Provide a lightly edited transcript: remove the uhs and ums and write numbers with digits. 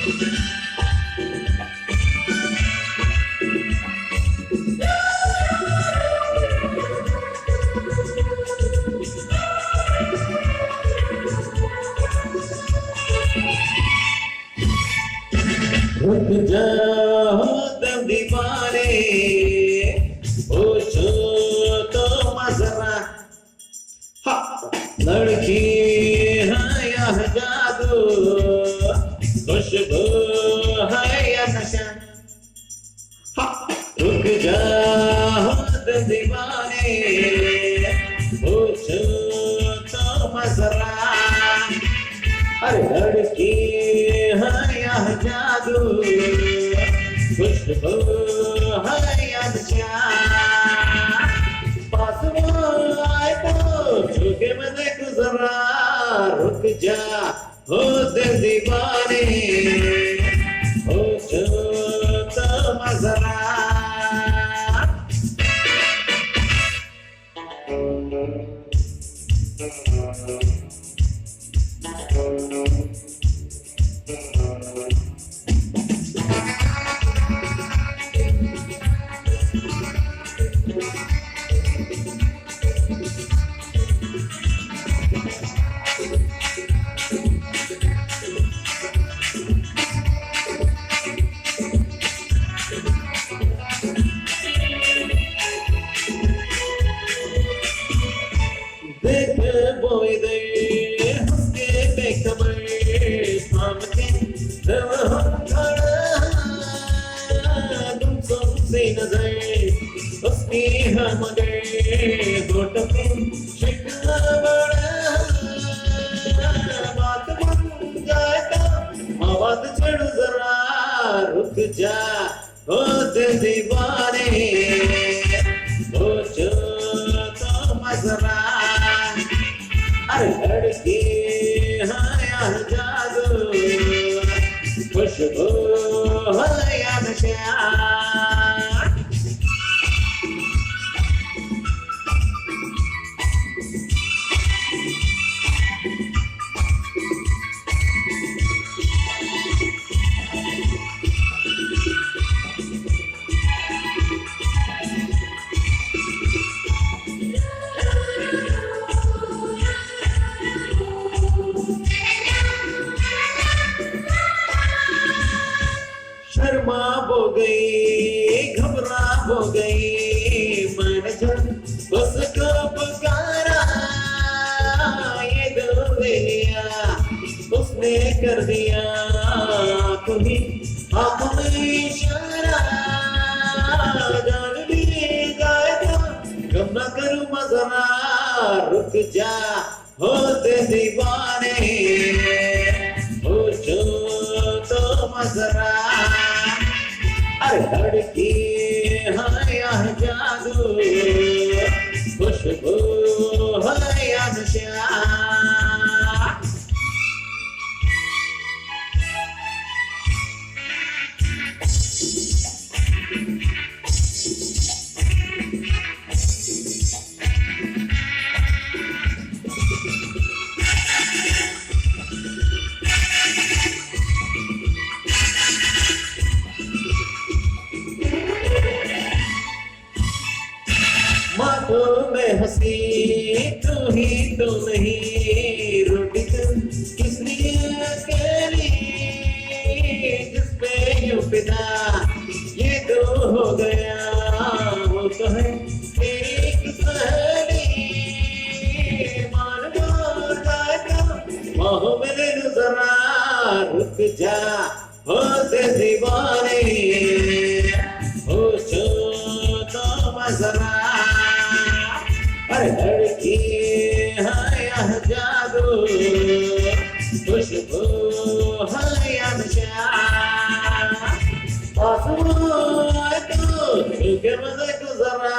रुक जाओ तुम दीवाने, पूछो तो मजरा, लड़की है या जादू, खुशबू है या नशा। रुक जाओ तुम दीवाने, पूछो तो मजरा, अरे लड़की है या जादू, खुशबू है या नशा। पास आए तो छूके मैं देखूं जरा, रुक जा हो दिल दीवाने, हो छू तो मजरा। देख बोई दे हमके बेखबर, हमके दिल हम खड़ा, तुम सबसे नजर उसकी हमारे होठ पे शिकवा बड़ा, बात बन जाए तो आवाज चढ़ जरा, रुक जा हो दिल दीवाने, हो जो तो मजरा। अरे लड़की है या जादू, खुशबू है या नशा। शर्मा हो गई, घबरा हो गई, मन जब उसको पुकारा, ये दिल ले लिया उसने कर दिया, तुम्हें आंखों में इशारा, जान भी जाए तो गम न करूं मजरा, रुक जा हो दे दीवाने, हो जो तो मजरा। अरे लड़की है या जादू, खुशबू है या नशा। बातों में हंसी तू ही तो नहीं, रोटी तुम किस लिए अकेली, जिस पे यूं फिदा ये तो हो गया, वो तो है तेरी किस्मत, मान जाए तो बाहों में ले लो जरा, रुक जा हो दे दीवाने, हो जो तो मजरा। अरे लड़की है या जादू, खुशबू है या नशा। आसमां तो छूके मैं देखूं जरा,